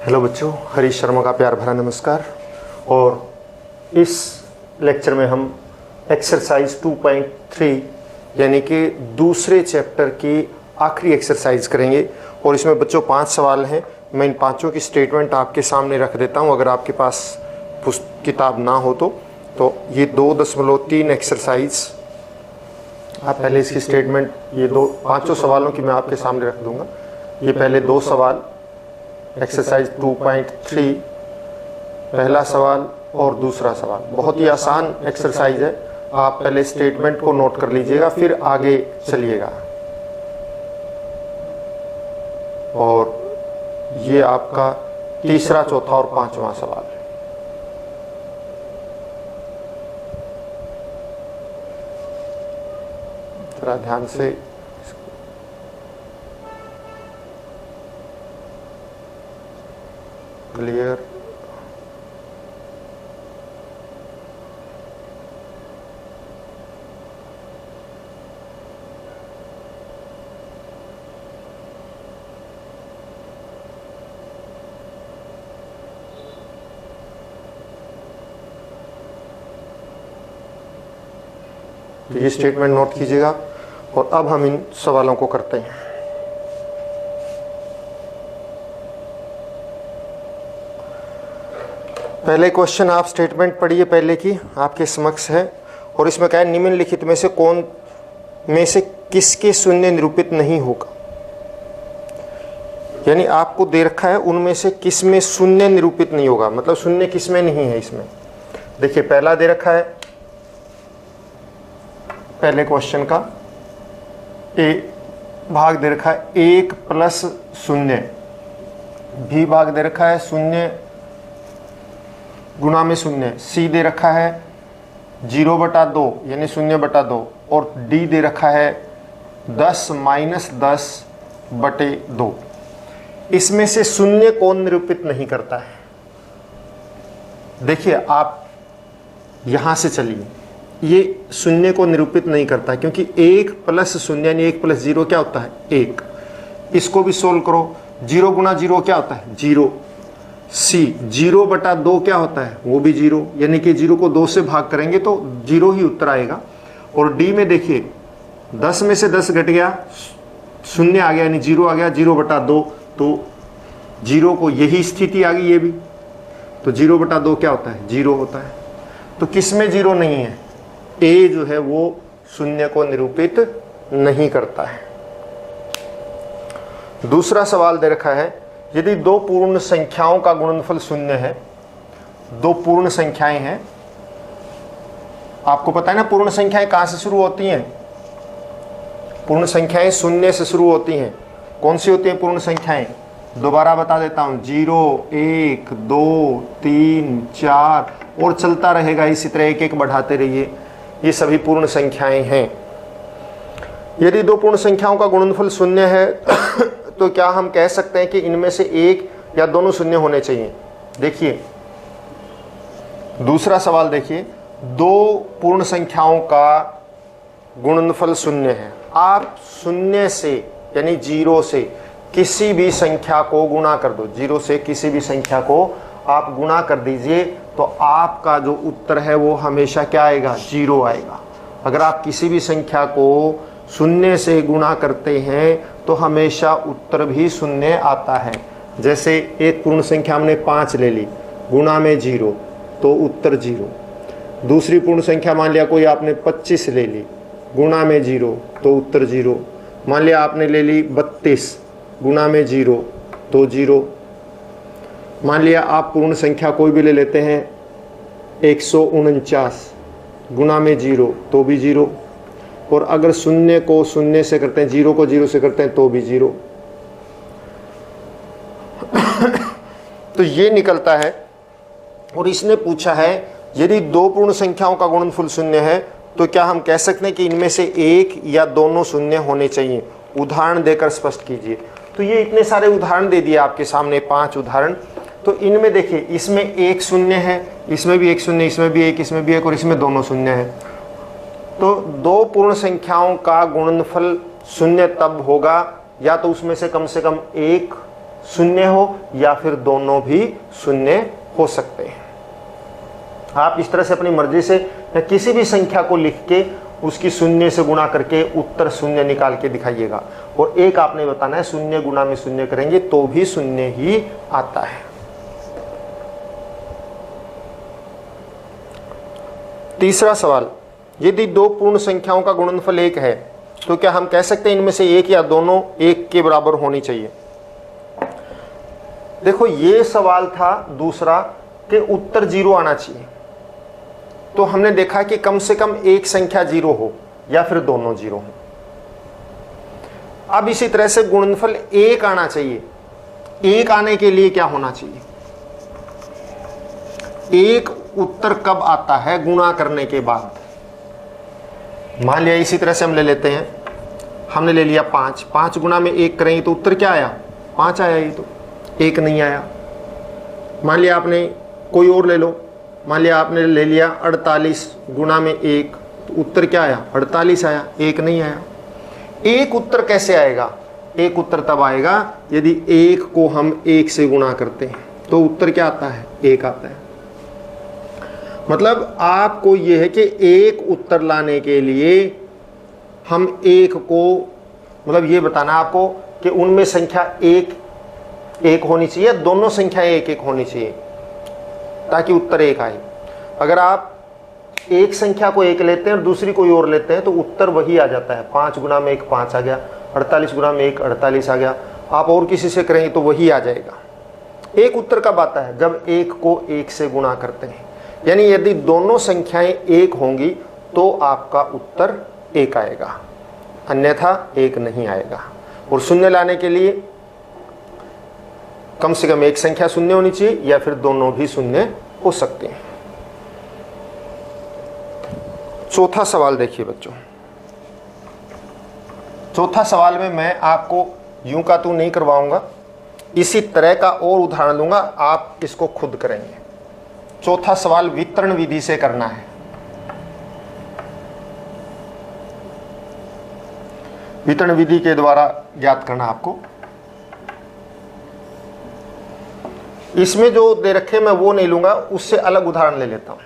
Hello बच्चों, हरीश शर्मा का प्यार भरा नमस्कार। और इस लेक्चर में हम एक्सरसाइज 2.3 यानी कि दूसरे चैप्टर की आखिरी एक्सरसाइज करेंगे। और इसमें बच्चों 5 सवाल हैं। मैं इन पांचों की स्टेटमेंट आपके सामने रख देता हूं, अगर आपके पास किताब ना हो तो ये 2.3 एक्सरसाइज आप पहले इसकी स्टेटमेंट ये पांचों सवालों की मैं आपके सामने रख दूंगा। ये पहले 2 सवाल एक्सरसाइज 2.3, पहला सवाल और दूसरा सवाल। बहुत ही आसान एक्सरसाइज है, आप पहले स्टेटमेंट को नोट कर लीजिएगा फिर आगे चलिएगा। और ये आपका तीसरा, चौथा और 5वां सवाल है। जरा ध्यान से क्लियर। तो ये स्टेटमेंट नोट कीजिएगा और अब हम इन सवालों को करते हैं। पहले क्वेश्चन आप स्टेटमेंट पढ़िए, पहले की आपके समक्ष है। और इसमें क्या है, निम्नलिखित में से कौन में से किसके शून्य निरूपित नहीं होगा। यानी आपको दे रखा है उनमें से किस में शून्य निरूपित नहीं होगा, मतलब शून्य किस में नहीं है। इसमें देखिए पहला दे रखा है, पहले क्वेश्चन का ए भाग दे रखा है 1 प्लस 0, बी भाग दे रखा है 0 गुणा में 0, सी दे रखा है 0/2 यानी 0/2 और डी दे रखा है 10 - 10/2। इसमें से शून्य कौन निरूपित नहीं करता है। देखिए आप यहां से चलिए, ये शून्य को निरूपित नहीं करता क्योंकि 1 प्लस 0 यानी 1 प्लस 0 क्या होता है 1। इसको भी सोल्व करो, 0 गुणा 0 क्या होता है 0। सी 0/2 क्या होता है वो भी 0, यानी कि 0 को 2 से भाग करेंगे तो 0 ही उत्तर आएगा। और डी में देखिए 10 में से 10 घट गया, 0 आ गया यानी 0 आ गया, 0/2 तो 0 को यही स्थिति आ गई ये भी, तो 0/2 क्या होता है 0 होता है। तो किस में 0 नहीं है, ए जो है वो शून्य को निरूपित नहीं करता है। दूसरा सवाल दे रखा है, यदि 2 पूर्ण संख्याओं का गुणनफल 0 है, 2 पूर्ण संख्याएं हैं। आपको पता है ना पूर्ण संख्याएं कहां से शुरू होती हैं, पूर्ण संख्याएं 0 से शुरू होती हैं। कौन सी होती हैं पूर्ण संख्याएं, दोबारा बता देता हूं, 0, 1, 2, 3, 4 और चलता रहेगा इसी तरह, एक एक बढ़ाते रहिए। ये सभी पूर्ण संख्याएं हैं। यदि 2 पूर्ण संख्याओं का गुणनफल 0 है तो क्या हम कह सकते हैं कि इनमें से एक या दोनों शून्य होने चाहिए। देखिए दूसरा सवाल देखिए, 2 पूर्ण संख्याओं का गुणनफल 0 है। आप 0 से यानी 0 से किसी भी संख्या को गुणा कर दो, 0 से किसी भी संख्या को आप गुणा कर दीजिए तो आपका जो उत्तर है वो हमेशा क्या आएगा 0 आएगा। अगर आप किसी भी संख्या को 0 से गुणा करते हैं तो हमेशा उत्तर भी 0 आता है। जैसे एक पूर्ण संख्या हमने 5 ले ली, गुणा में 0 तो उत्तर 0। दूसरी पूर्ण संख्या मान लिया कोई आपने 25 ले ली, गुणा में 0 तो उत्तर 0। मान लिया आपने ले ली 32, गुणा में 0 तो 0। मान लिया आप पूर्ण संख्या कोई भी ले लेते हैं 149, गुणा में 0 तो भी 0। और अगर 0 को 0 से करते हैं, 0 को 0 से करते हैं तो भी 0। तो ये निकलता है। और इसने पूछा है यदि 2 पूर्ण संख्याओं का गुणनफल 0 है तो क्या हम कह सकते हैं कि इनमें से एक या दोनों शून्य होने चाहिए। उदाहरण देकर स्पष्ट कीजिए। तो ये इतने सारे उदाहरण दे दिए आपके सामने, 5 उदाहरण। तो इनमें देखिए इसमें एक शून्य है, इसमें भी एक शून्य, इसमें भी एक, इसमें भी एक और इसमें दोनों शून्य है। तो 2 पूर्ण संख्याओं का गुणनफल 0 तब होगा या तो उसमें से कम एक शून्य हो या फिर दोनों भी शून्य हो सकते हैं। आप इस तरह से अपनी मर्जी से या किसी भी संख्या को लिख के उसकी शून्य से गुणा करके उत्तर शून्य निकाल के दिखाइएगा। और एक आपने बताना है शून्य गुणा में शून्य करेंगे तो भी शून्य ही आता है। तीसरा सवाल, यदि दो पूर्ण संख्याओं का गुणनफल 1 है तो क्या हम कह सकते हैं इनमें से एक या दोनों 1 के बराबर होनी चाहिए? देखो ये सवाल था दूसरा कि उत्तर 0 आना चाहिए, तो हमने देखा कि कम से कम एक संख्या 0 हो या फिर दोनों 0 हो। अब इसी तरह से गुणनफल 1 आना चाहिए। 1 आने के लिए क्या होना चाहिए? एक उत्तर कब आता है? गुणा करने के बाद। मान लिया इसी तरह से हम ले लेते हैं, हमने ले लिया 5, 5 गुणा में 1 करेंगे तो उत्तर क्या आया? 5 आया, ये तो 1 नहीं आया। मान लिया आपने कोई और ले लो, मान लिया आपने ले लिया 48 गुणा में 1 तो उत्तर क्या आया? 48 आया, 1 नहीं आया। एक उत्तर कैसे आएगा? एक उत्तर तब आएगा यदि 1 को हम 1 से गुणा करते हैं तो उत्तर क्या आता है? 1 आता है। मतलब आपको यह है कि एक उत्तर लाने के लिए हम 1 को, मतलब ये बताना आपको कि उनमें संख्या 1 होनी चाहिए, दोनों संख्याएं 1 होनी चाहिए ताकि उत्तर 1 आए। अगर आप एक संख्या को 1 लेते हैं और दूसरी कोई और लेते हैं तो उत्तर वही आ जाता है। 5 गुणा में 1 5 आ गया, 48 गुणा में 1 48 आ गया। आप और किसी से करेंगे तो वही आ जाएगा। एक उत्तर कब आता है? जब 1 को 1 से गुणा करते हैं, यानी यदि दोनों संख्याएं 1 होंगी तो आपका उत्तर 1 आएगा, अन्यथा 1 नहीं आएगा। और शून्य लाने के लिए कम से कम एक संख्या शून्य होनी चाहिए या फिर दोनों भी शून्य हो सकते हैं। चौथा सवाल देखिए बच्चों। चौथा सवाल में मैं आपको यूं का तू नहीं करवाऊंगा, इसी तरह का और उदाहरण दूंगा, आप इसको खुद करेंगे। चौथा सवाल वितरण विधि से करना है। वितरण विधि के द्वारा ज्ञात करना आपको। इसमें जो दे रखे मैं वो नहीं लूंगा, उससे अलग उदाहरण ले लेता हूं।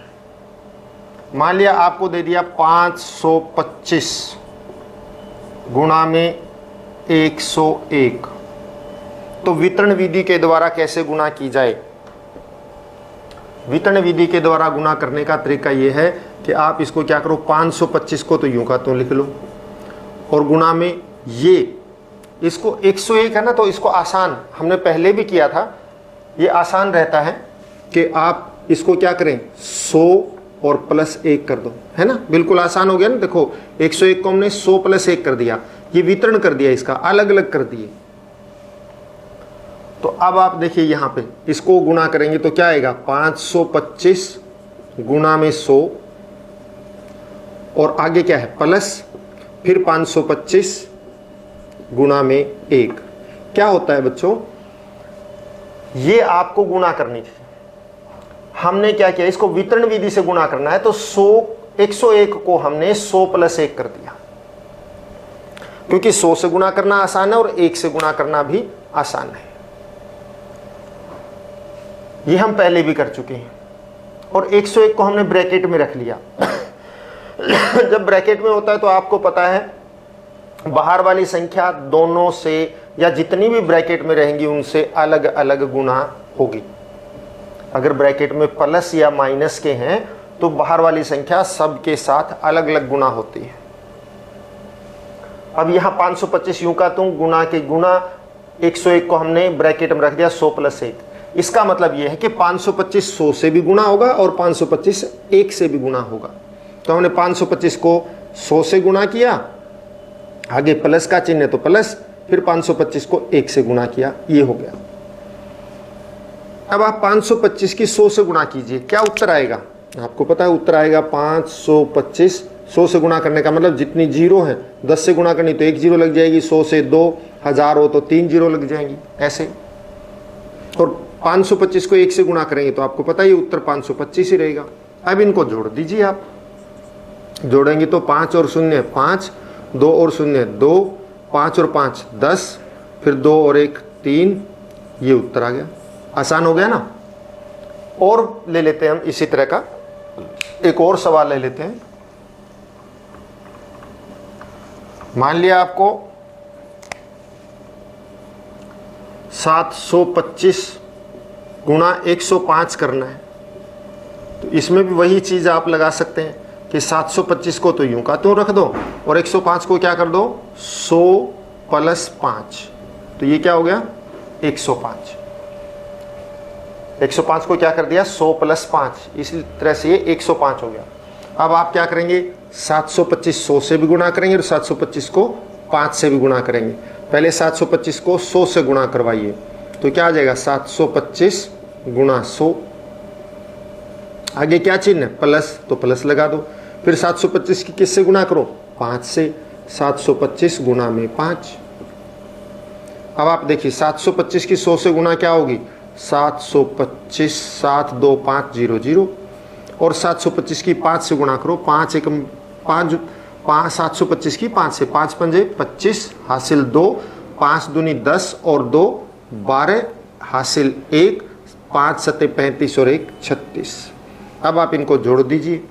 मान लिया आपको दे दिया 525 गुणा में 101, तो वितरण विधि के द्वारा कैसे गुणा की जाए? वितरण विधि के द्वारा गुणा करने का तरीका यह है कि आप इसको क्या करो, 525 को तो यूं का तो लिख लो और गुणा में ये इसको 101 है ना, तो इसको आसान हमने पहले भी किया था, ये आसान रहता है कि आप इसको क्या करें 100 और +1 कर दो, है ना, बिल्कुल आसान हो गया ना। देखो 101 को हमने 100 + 1 कर दिया, ये वितरण कर दिया, इसका अलग अलग कर दिए। तो अब आप देखिए यहाँ पे इसको गुणा करेंगे तो क्या आएगा? 525 गुणा में 100 और आगे क्या है प्लस, फिर 525 गुणा में 1। क्या होता है बच्चों? ये आपको गुणा करनी थी, हमने क्या किया, इसको वितरण विधि से गुणा करना है तो 101 को हमने 100 + 1 कर दिया, क्योंकि 100 से गुणा करना आसान है और 1 से गुणा करना भी आसान है। ये हम पहले भी कर चुके हैं। और 101 को हमने ब्रैकेट में रख लिया। जब ब्रैकेट में होता है तो आपको पता है बाहर वाली संख्या दोनों से या जितनी भी ब्रैकेट में रहेंगी उनसे अलग अलग गुणा होगी। अगर ब्रैकेट में प्लस या माइनस के हैं तो बाहर वाली संख्या सबके साथ अलग अलग गुणा होती है। अब यहाँ 525 यूं का तुम गुणा के गुणा 101 को हमने ब्रैकेट में रख दिया 100 + 1। इसका मतलब यह है कि 525 100 से भी गुणा होगा और 525 1 से भी गुणा होगा। तो हमने 525 को 100 से गुणा किया, आगे प्लस का चिन्ह तो प्लस, फिर 525 को 1 से गुणा किया, ये हो गया। अब आप 525 की 100 से गुणा कीजिए, क्या उत्तर आएगा? आपको पता है उत्तर आएगा 525। 100 से गुणा करने का मतलब जितनी जीरो है 10 से गुणा करनी तो 1 जीरो लग जाएगी, 100 से 2000 हो तो 3 जीरो लग जाएंगी, ऐसे। और 525 को 1 से गुणा करेंगे तो आपको पता ही उत्तर 525 ही रहेगा। अब इनको जोड़ दीजिए, आप जोड़ेंगे तो 5 और 0 5, 2 और 0 2, 5 और 5 10, फिर 2 और 1 3, ये उत्तर आ गया। आसान हो गया ना। और ले लेते हैं हम इसी तरह का एक और सवाल ले लेते हैं। मान लिया आपको 725 गुणा 105 करना है, तो इसमें भी वही चीज़ आप लगा सकते हैं कि 725 को तो यूं का त्यों रख दो और 105 को क्या कर दो 100 + 5, तो ये क्या हो गया 105। 105 को क्या कर दिया 100 + 5, इसी तरह से ये 105 हो गया। अब आप क्या करेंगे 725 100 से भी गुणा करेंगे और 725 को 5 से भी गुणा करेंगे। पहले 725 को 100 से गुणा करवाइए, तो क्या आ जाएगा 725 गुणा 100। आगे क्या चिन्ह है प्लस, तो प्लस लगा दो। फिर 725 की किससे गुणा करो 5 से, 725 गुणा में 5। अब आप देखिए 725 की 100 से गुणा क्या होगी 725, 7 2 5 0 0, और 725 की 5 से गुणा करो, 5 1 5 5, 725 की 5 से, 5 पंजे 25 हासिल 2, 5 दूनी 10 और 2 12 हासिल 1, 5 7 35 और 1 36। अब आप इनको जोड़ दीजिए,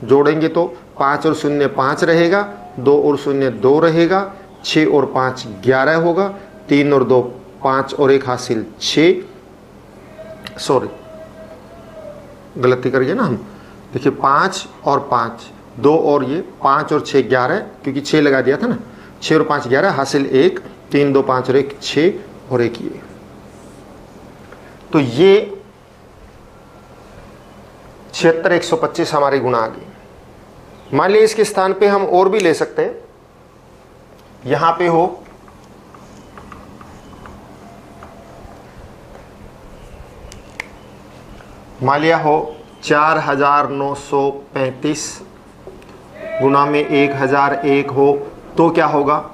जोड़ेंगे तो 5 और 0 5 रहेगा, 2 और 0 2 रहेगा, 6 और 5 11 होगा, 3 और 2 5 और 1 हासिल 6, सॉरी गलती करिए ना हम, देखिए 5 और 5 2 और ये 5 और 6 11, क्योंकि 6 लगा दिया था ना, 6 और 5 11 हासिल 1, 3 2 5 और 1 6 और 1 ये। तो ये 76 125 हमारी गुणा आ गई। मान लीजिए इसके स्थान पे हम और भी ले सकते हैं, यहां पे हो मान लिया हो 4935 गुणा में 1001 हो, तो क्या होगा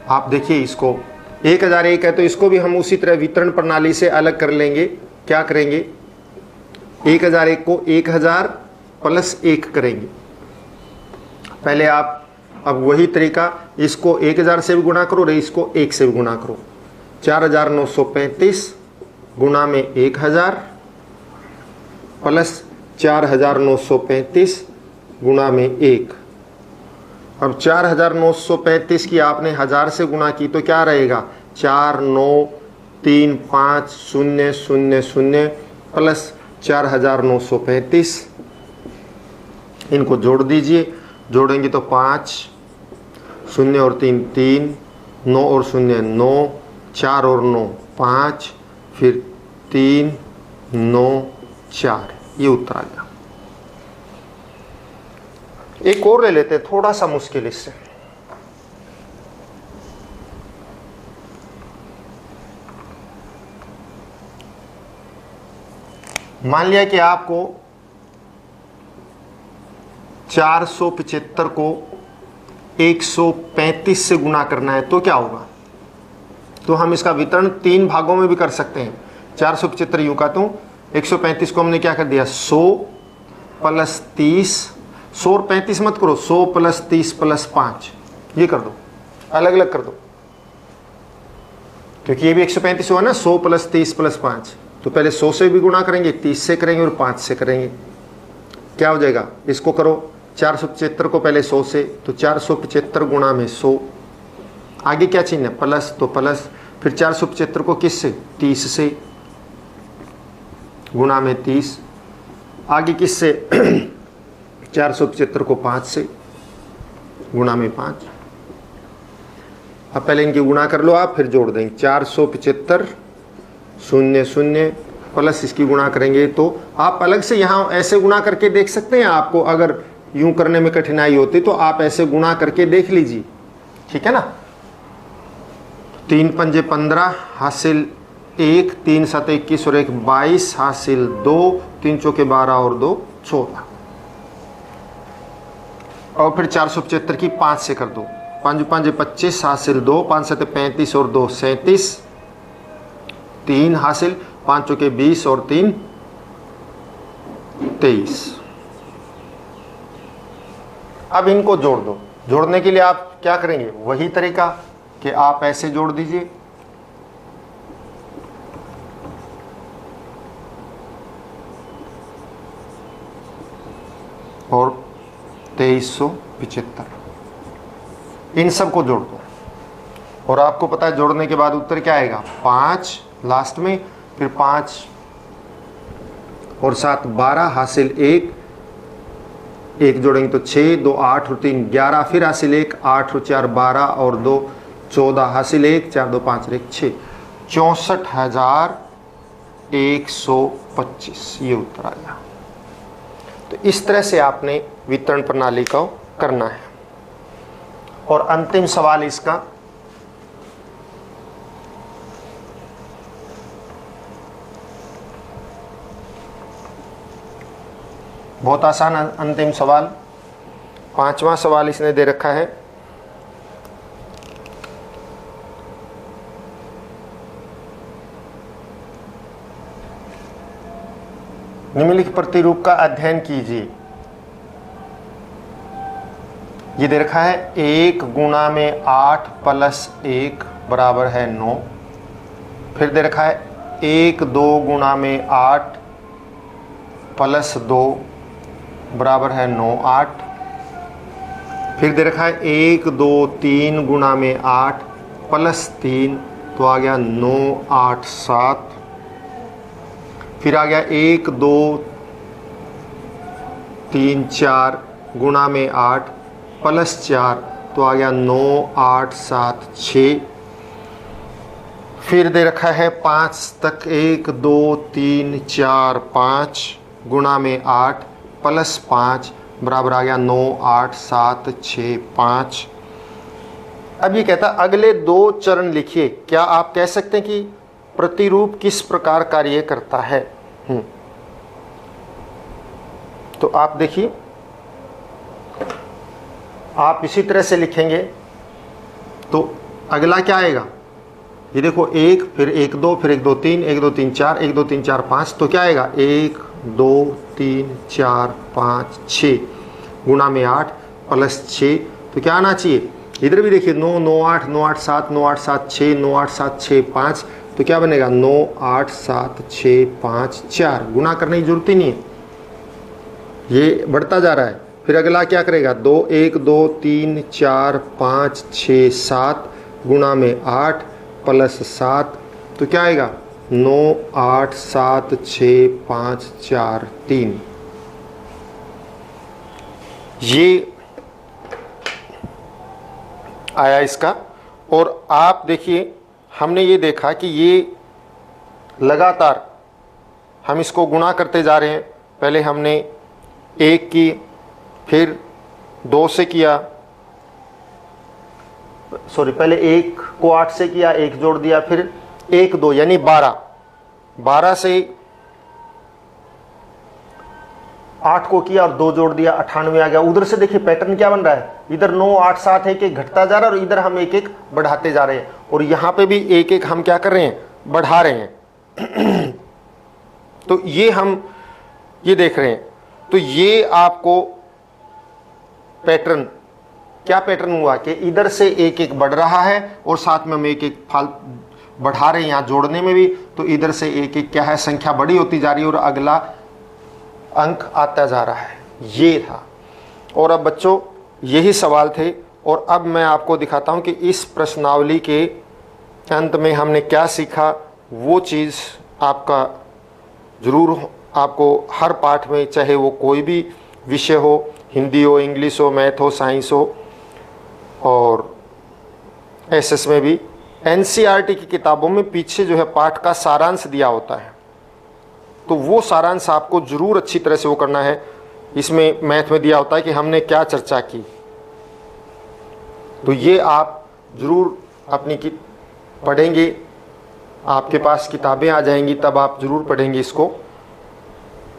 आप देखिए इसको 1001 है तो इसको भी हम उसी तरह वितरण प्रणाली से अलग कर लेंगे। क्या करेंगे 1001 को 1000 + 1 करेंगे। पहले आप अब वही तरीका, इसको 1000 से भी गुणा करो और इसको 1 से भी गुणा करो। 4935 गुणा में 1000 + 4935 गुणा में 1। अब 4935 की आपने 1000 से गुणा की तो क्या रहेगा 493500 + 4935। इनको जोड़ दीजिए, जोड़ेंगे तो 5 0 और 3 3, 9 और 0 9, 4 और 9 5, फिर 3 9 4, ये उत्तर आ गया। एक और ले लेते हैं थोड़ा सा मुश्किल इससे। मान लिया कि आपको 475 को 135 से गुणा करना है, तो क्या होगा। तो हम इसका वितरण 3 भागों में भी कर सकते हैं। 475 यूं का तो 135 को हमने क्या कर दिया 100 + 30, 100 और 35 मत करो, 100 + 30 + 5, ये कर दो, अलग अलग कर दो, क्योंकि ये भी 135 हुआ ना 100 + 30 + 5। तो पहले 100 से भी गुणा करेंगे, 30 से करेंगे और 5 से करेंगे। क्या हो जाएगा, इसको करो 475 को पहले 100 से, तो 475 गुणा में 100, आगे क्या चिन्ह है प्लस, तो प्लस, फिर 475 को किस से 30 से गुणा में 30, आगे किस से 475 को 5 से गुणा में 5। अब पहले इनकी गुणा कर लो आप, फिर जोड़ देंगे 475 0 0 प्लस इसकी गुणा करेंगे। तो आप अलग से यहाँ ऐसे गुणा करके देख सकते हैं, आपको अगर यूं करने में कठिनाई होती तो आप ऐसे गुणा करके देख लीजिए, ठीक है ना। 3 पंजे 15 हासिल 1, 3 7 21 और 1 22 हासिल 2, 3 चौके 12 और 2 14, और फिर 475 की 5 से कर दो, 5 5 25 हासिल 2, 5 7 35 और 2 37, 3 हासिल 5 चौके 20 और 3 23। अब इनको जोड़ दो। जोड़ने के लिए आप क्या करेंगे, वही तरीका कि आप ऐसे जोड़ दीजिए, और 2375, इन सब को जोड़ दो और आपको पता है जोड़ने के बाद उत्तर क्या आएगा, 5 लास्ट में, फिर 5 और 7 12 हासिल 1 जोड़ेंगे तो 6, 2 8 और 3 11, फिर हासिल 1 8 और 4 12 और 2 14 हासिल 1 4 2 5 और 1 6, 64,125 ये उत्तर आ गया। तो इस तरह से आपने वितरण प्रणाली को करना है। और अंतिम सवाल इसका, बहुत आसान अंतिम सवाल, 5वां सवाल इसने दे रखा है। निम्नलिखित प्रतिरूप का अध्ययन कीजिए। ये दे रखा है 1 गुणा में 8 प्लस 1 बराबर है 9। फिर दे रखा है 1 2 गुणा में 8 प्लस 2 बराबर है 9 8। फिर दे रखा है 1 2 3 गुणा में 8 प्लस 3 तो आ गया 9 8 7। फिर आ गया 1 2 3 4 गुणा में 8 प्लस 4 तो आ गया 9 8 7 6। फिर दे रखा है 5 तक 1 2 3 4 5 गुणा में 8 प्लस 5 बराबर आ गया 9 8 7 6 5। अब ये कहता अगले 2 चरण लिखिए। क्या आप कह सकते हैं कि प्रतिरूप किस प्रकार कार्य करता है? तो आप देखिए, आप इसी तरह से लिखेंगे तो अगला क्या आएगा, ये देखो 1 फिर 1 2 फिर 1 2 3 1 2 3 4 1 2 3 4 5 तो क्या आएगा 1 2 3 4 5 6 गुणा में 8 प्लस 6 तो क्या आना चाहिए, इधर भी देखिए 9 9 8 9 8 7 9 8 7 6 9 8 7 6 5 तो क्या बनेगा 9 8 7 6 5 4। गुणा करने की जरूरत ही नहीं है, ये बढ़ता जा रहा है। फिर अगला क्या करेगा 2 1 2 3 4 5 6 7 गुणा में 8 प्लस 7 तो क्या आएगा 9 8 7 6 5 4 3। ये आया इसका। और आप देखिए हमने ये देखा कि ये लगातार हम इसको गुणा करते जा रहे हैं। पहले हमने 1 की, फिर 2 से किया, सॉरी पहले 1 को 8 से किया, 1 जोड़ दिया, फिर 1 2 यानी 12 से 8 को किया और 2 जोड़ दिया, 98 आ गया। उधर से देखिए पैटर्न क्या बन रहा है, इधर 9 8 7 1 1 घटता जा रहा है और इधर हम 1 1 बढ़ाते जा रहे हैं। और यहाँ पे भी 1 1 हम क्या कर रहे हैं, बढ़ा रहे हैं। तो ये हम ये देख रहे हैं। तो ये आपको पैटर्न, क्या पैटर्न हुआ कि इधर से 1 1 बढ़ रहा है और साथ में हम 1 1 फाल बढ़ा रहे हैं यहाँ जोड़ने में भी। तो इधर से 1 1 क्या है, संख्या बड़ी होती जा रही है और अगला अंक आता जा रहा है। ये था। और अब बच्चों यही सवाल थे। और अब मैं आपको दिखाता हूँ कि इस प्रश्नावली के अंत में हमने क्या सीखा। वो चीज़ आपका ज़रूर आपको हर पाठ में, चाहे वो कोई भी विषय हो, हिंदी हो, इंग्लिश हो, मैथ हो, साइंस हो और एसएस में भी, एनसीईआरटी की किताबों में पीछे जो है पाठ का सारांश दिया होता है। तो वो सारांश आपको ज़रूर अच्छी तरह से वो करना है। इसमें मैथ में दिया होता है कि हमने क्या चर्चा की। तो ये आप ज़रूर अपनी पढ़ेंगे, आपके पास किताबें आ जाएंगी तब आप ज़रूर पढ़ेंगे इसको।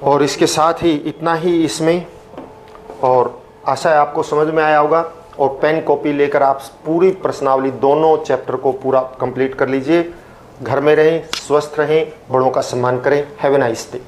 और इसके साथ ही इतना ही इसमें, और आशा है आपको समझ में आया होगा। और पेन कॉपी लेकर आप पूरी प्रश्नावली दोनों चैप्टर को पूरा कंप्लीट कर लीजिए। घर में रहें, स्वस्थ रहें, बड़ों का सम्मान करें। Have a nice day.